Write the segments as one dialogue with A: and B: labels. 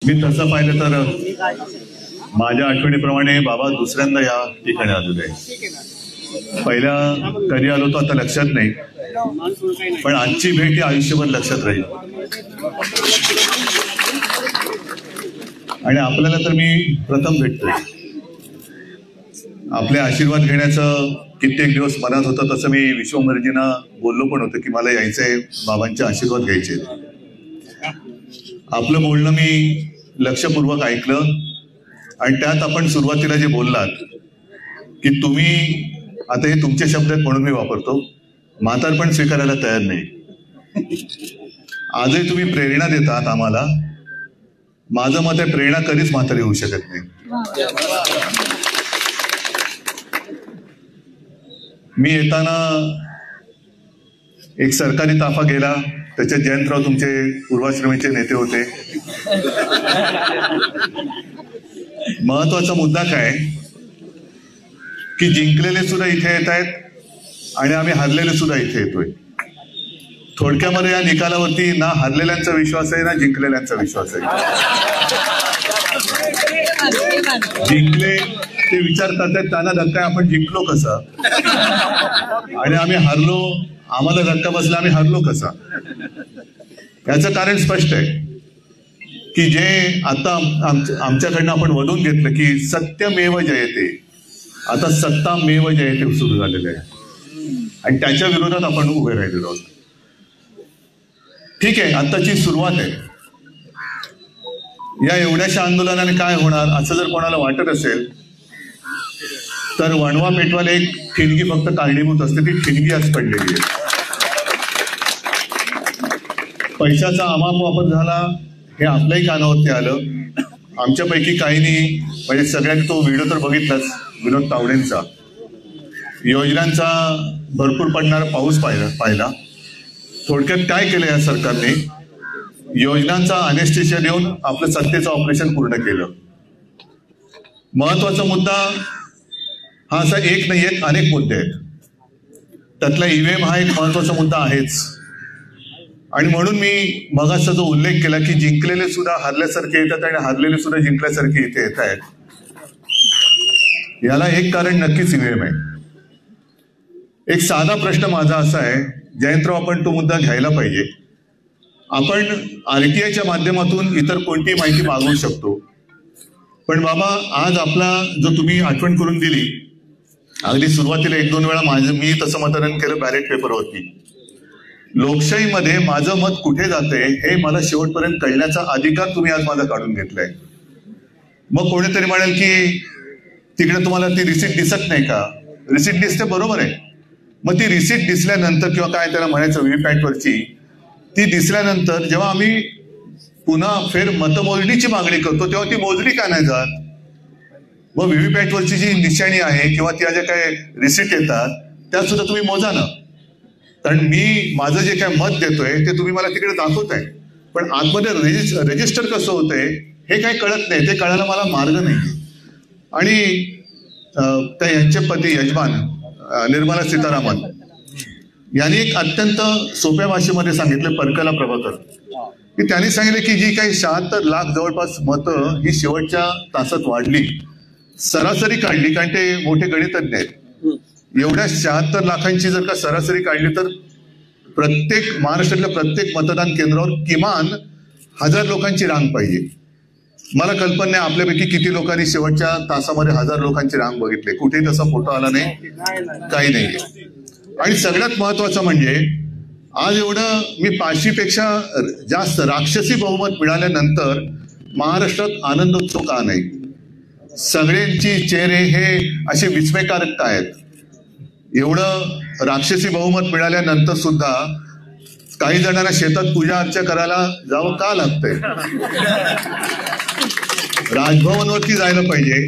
A: मी तसं पाहिलं तर माझ्या आठवणीप्रमाणे बाबा दुसऱ्यांदा या ठिकाणी आलेलो आहे. पहिल्या कधी आलो तो आता लक्षात नाही, पण आजची भेट ही आयुष्यभर लक्षात राहील. आणि आपल्याला तर मी प्रथम भेटतोय. आपले आशीर्वाद घेण्याचं कित्येक दिवस मनात होतं. तसं मी विश्वंभरजींना बोललो पण होतं की मला यायचंय, बाबांचे आशीर्वाद घ्यायचे. आपलं बोलणं मी लक्षपूर्वक ऐकलं आणि त्यात आपण सुरुवातीला जे बोललात की तुम्ही, आता हे तुमचे शब्द आहेत म्हणून मी वापरतो, म्हातारपण स्वीकारायला तयार नाही. आजही तुम्ही प्रेरणा देतात आम्हाला. माझं मत आहे प्रेरणा कधीच म्हातारी होऊ शकत नाही. मी येताना एक सरकारी ताफा गेला, त्याच्यात जयंतराव तुमचे पूर्वाश्रमीचे नेते होते. महत्वाचा मुद्दा काय की जिंकलेले सुद्धा इथे येत आहेत आणि आम्ही हरलेले सुद्धा इथे येतोय. थोडक्यामध्ये या निकालावरती ना हरलेल्यांचा विश्वास आहे ना जिंकलेल्यांचा विश्वास आहे. जिंकले ते विचार करतात त्यांना धक्का, आपण जिंकलो कसा, आणि आम्ही हरलो, आम्हाला धक्का बसला, आम्ही हरलो कसा. याचं कारण स्पष्ट आहे की जे आता आमच्याकडनं आपण वधून घेतलं की सत्यमेव जयते, आता सत्तामेव जयते सुरू झालेलं आहे आणि त्याच्या विरोधात आपण उभे राहिलेलो आहोत. ठीक आहे, आताची सुरुवात आहे. या एवढ्याशा आंदोलनाने काय होणार असं जर कोणाला वाटत असेल तर वणवा पेटवायला एक ठिणगी फक्त कारणीभूत असते. ती ठिणगी आज पडलेली आहे. पैशाचा अमाप वापर झाला हे आपल्याही कानावरती आलं. आमच्यापैकी काहींनी, म्हणजे सगळ्यांनी तो व्हिडिओ तर बघितलाच विनोद तावडेंचा, योजनांचा भरपूर पडणारा पाऊस पाहिला. थोडक्यात काय केलं या सरकारने, योजनांचा अनेस्टेशिया देऊन आपलं सत्तेचं ऑपरेशन पूर्ण केलं. महत्वाचा मुद्दा हा असा एक नाही आहेत, अनेक मुद्दे आहेत. त्यातला ईव्हीएम हा एक महत्वाचा मुद्दा आहेच. आणि म्हणून मी मगाचा जो उल्लेख केला की जिंकलेले सुद्धा हरल्यासारखे येतात आणि हरलेले सुद्धा जिंकल्यासारखे इथे येत आहेत, याला एक कारण नक्कीच ईव्हीएम आहे. एक साधा प्रश्न माझा असा आहे, जयंतराव आपण तो मुद्दा घ्यायला पाहिजे. आपण आरटीआयच्या माध्यमातून इतर कोणतीही माहिती मागवू शकतो, पण बाबा आज आपला जो तुम्ही आठवण करून दिली, अगदी सुरुवातीला 1-2 वेळा मी तसं मतदान केलं बॅलेट पेपरवरती. लोकशाहीमध्ये माझं मत कुठे जाते हे मला शेवटपर्यंत कळण्याचा अधिकार तुम्ही आज माझा काढून घेतलाय. मग कोणीतरी म्हणेल की तिकडे तुम्हाला ती रिसीट दिसत नाही का? रिसीट दिसते, बरोबर आहे. मग ती रिसीट दिसल्यानंतर किंवा काय त्याला म्हणायचं व्हीव्हीपॅटवरची, ती दिसल्यानंतर जेव्हा आम्ही पुन्हा फेर मतमोजणीची मागणी करतो तेव्हा ती मोजली का नाही जात? मग व्हीव्हीपॅटवरची जी निशाणी आहे किंवा त्या ज्या काय रिसीट येतात त्या सुद्धा तुम्ही मोजा ना. कारण मी माझं जे काय मत देतोय ते तुम्ही मला तिकडे दाखवताय, पण आतमध्ये रजिस्टर कसं होतंय हे काही कळत नाही. ते कळायला मला मार्ग नाही. आणि त्या यांचे पती यजमान निर्मला सीतारामन यांनी एक अत्यंत सोप्या भाषेमध्ये सांगितलं, परकला प्रभाकर, की त्यांनी सांगितलं की जी काही 76 लाख जवळपास मतं ही शेवटच्या तासात वाढली, सरासरी काढली, कारण ते मोठे गणितज्ञ आहेत. एवढ्या 76 लाखांची जर का सरासरी काढली तर प्रत्येक महाराष्ट्रातल्या प्रत्येक मतदान केंद्रावर किमान 1000 लोकांची रांग पाहिजे. मला कल्पना नाही आपल्यापैकी किती लोकांनी शेवटच्या तासामध्ये 1000 लोकांची रांग बघितली. कुठेही तसा फोटो आला नाही, काही नाही. आणि सगळ्यात महत्वाचं म्हणजे आज एवढं मी 500पेक्षा जास्त राक्षसी बहुमत मिळाल्यानंतर महाराष्ट्रात आनंदोत्सव का नाही? सगळ्यांची चेहरे हे असे विस्मयकारक काय आहेत? एवढं राक्षसी बहुमत मिळाल्यानंतर सुद्धा काही जणांना शेतात पूजा अर्चा करायला जावं का लागतंय? राजभवनवरती जायला पाहिजे.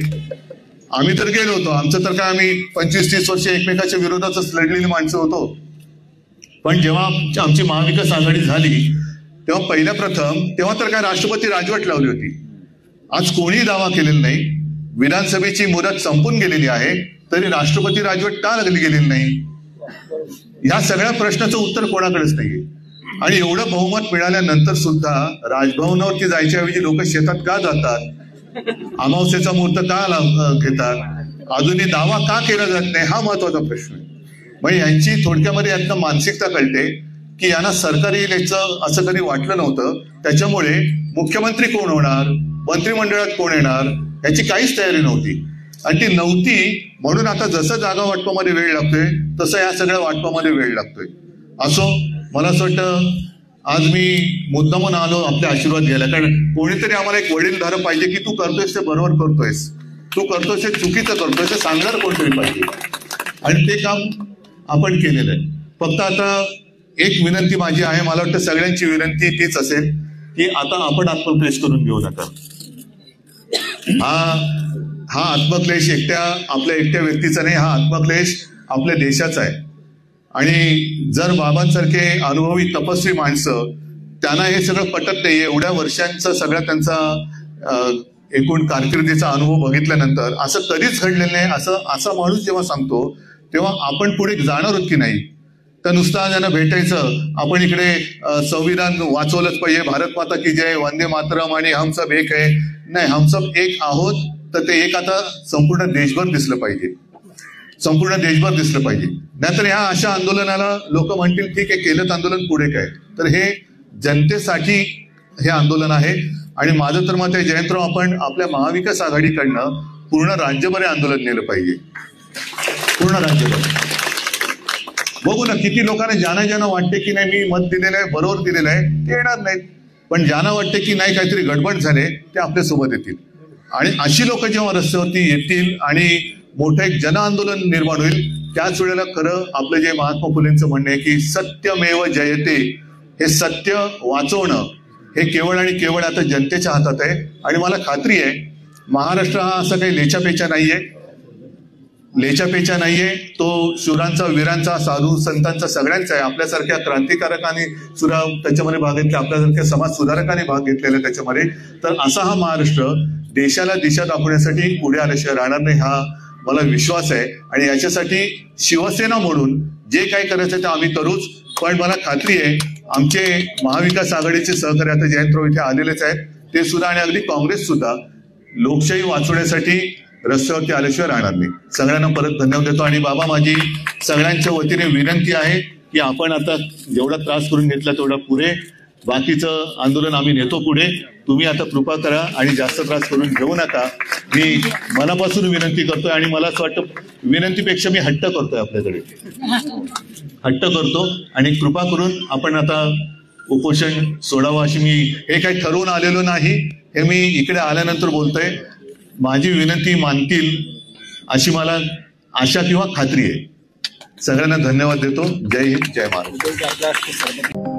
A: आम्ही तर गेलो होतो, आमचं तर काय, आम्ही 25-30 वर्ष एकमेकाच्या विरोधातच लढलेली माणसं होतो. पण जेव्हा आमची महाविकास आघाडी झाली तेव्हा पहिल्या प्रथम तेव्हा तर काय राष्ट्रपती राजवट लावली होती. आज कोणीही दावा केलेला नाही. विधानसभेची मुदत संपून गेलेली आहे तरी राष्ट्रपती राजवट का लागली गेलेली नाही? या सगळ्या प्रश्नाचं उत्तर कोणाकडेच नाहीये. आणि एवढं बहुमत मिळाल्यानंतर सुद्धा राजभवनावरती जायच्या ऐवजी लोक शेतात का जातात, अमावस्येचा मुहूर्त का घेतात, अजूनही दावा का केला जात नाही, हा महत्वाचा प्रश्न आहे. म्हणजे यांची थोडक्यामध्ये यांना मानसिकता कळते की यांना सरकार येईल याचं असं कधी वाटलं नव्हतं. त्याच्यामुळे मुख्यमंत्री कोण होणार, मंत्रिमंडळात कोण येणार याची काहीच तयारी नव्हती. आणि ती नव्हती म्हणून आता जसं जागा वाटपामध्ये वेळ लागतोय तसं या सगळ्या वाटपामध्ये वेळ लागतोय. असो, मला असं वाटतं आज मी मुद्दामून आलो आपले आशीर्वाद घ्यायला, कारण कोणीतरी आम्हाला एक वडीलधारक पाहिजे की तू करतोयस ते बरोबर करतोयस, तू करतोयस ते चुकीचं करतोयस ते सांगणार कोणतरी पाहिजे. आणि ते काम आपण केलेलं आहे. फक्त आता एक विनंती माझी आहे, मला वाटतं सगळ्यांची विनंती तीच असेल की आता आपण आत्मक्लेश करून घेऊ नका. हा आत्मक्लेश आपल्या एकट्या व्यक्तीचा नाही, हा आत्मक्लेश आपल्या देशाचा आहे. आणि जर बाबांसारखे अनुभवी तपस्वी माणसं त्यांना हे सगळं पटत नाही, एवढ्या वर्षांचा सगळा त्यांचा एकूण कारकिर्दीचा अनुभव बघितल्यानंतर असं कधीच घडलेलं नाही असा माणूस जेव्हा सांगतो तेव्हा आपण पुढे जाणार आहोत की नाही. तर नुसतं ज्यांना भेटायचं, आपण इकडे संविधान वाचवलंच पाहिजे, भारत माता की जय, वंदे मातरम आणि हम सब एक आहे, नाही, हम सब एक आहोत. तर ते एक आता संपूर्ण देशभर दिसलं पाहिजे, संपूर्ण देशभर दिसलं पाहिजे. नाहीतर ह्या अशा आंदोलनाला लोक म्हणतील ठीक आहे केलं आंदोलन, पुढे काय. तर हे जनतेसाठी हे आंदोलन आहे. आणि माझं तर मत आहे जयंतराव, आपण आपल्या महाविकास आघाडीकडनं पूर्ण राज्यभर आंदोलन नेलं पाहिजे, पूर्ण राज्यभर. बघू ना किती लोकांना ज्यांना वाटते की नाही मी मत दिलेलं आहे, बरोबर दिलेलं आहे, ते येणार नाहीत. पण ज्यांना वाटते की नाही काहीतरी गडबड झाले ते आपल्या सोबत येतील. आणि अशी लोक जेव्हा रस्त्यावरती येतील आणि मोठं एक जन आंदोलन निर्माण होईल, त्याच वेळेला खरं आपलं जे महात्मा फुलेंचं म्हणणं आहे की सत्यमेव जयते, हे सत्य वाचवणं हे केवळ आणि केवळ आता जनतेच्या हातात आहे. आणि मला खात्री आहे महाराष्ट्र हा असं काही लेचापेचा नाहीये, तो शूरांचा, वीरांचा, साधू संतांचा सगळ्यांचा आहे. आपल्यासारख्या क्रांतिकारकांनी सुद्धा त्याच्यामध्ये भाग घेतला, आपल्यासारख्या समाज सुधारकांनी भाग घेतलेला त्याच्यामध्ये. तर असा हा महाराष्ट्र देशाला दिशा दाखवण्यासाठी पुढे आल्याशिवाय राहणार नाही, हा मला विश्वास आहे. आणि याच्यासाठी शिवसेना म्हणून जे काही करायचं ते आम्ही करूच. पण मला खात्री आहे आमचे महाविकास आघाडीचे सहकारी आता जयंतराव इथे आलेलेच आहेत, ते सुद्धा आणि अगदी काँग्रेस सुद्धा लोकशाही वाचवण्यासाठी रस्त्यावरती आल्याशिवाय राहणार नाही. सगळ्यांना परत धन्यवाद देतो. आणि बाबा, माझी सगळ्यांच्या वतीने विनंती आहे की आपण आता जेवढा त्रास करून घेतला तेवढा पुरे, बाकीचं आंदोलन आम्ही नेतो पुढे. तुम्ही आता कृपा करा आणि जास्त त्रास करून घेऊ नका, मी मनापासून विनंती करतोय. आणि मला असं वाटतं विनंतीपेक्षा मी हट्ट करतोय, आपल्याकडे हट्ट करतो. आणि कृपा करून आपण आता उपोषण सोडावं अशी मी, हे काही ठरवून आलेलो नाही, हे मी इकडे आल्यानंतर बोलतोय. माझी विनंती मानतील अशी मला आशा किंवा खात्री आहे. सगळ्यांना धन्यवाद देतो. जय हिंद, जय महाराष्ट्र.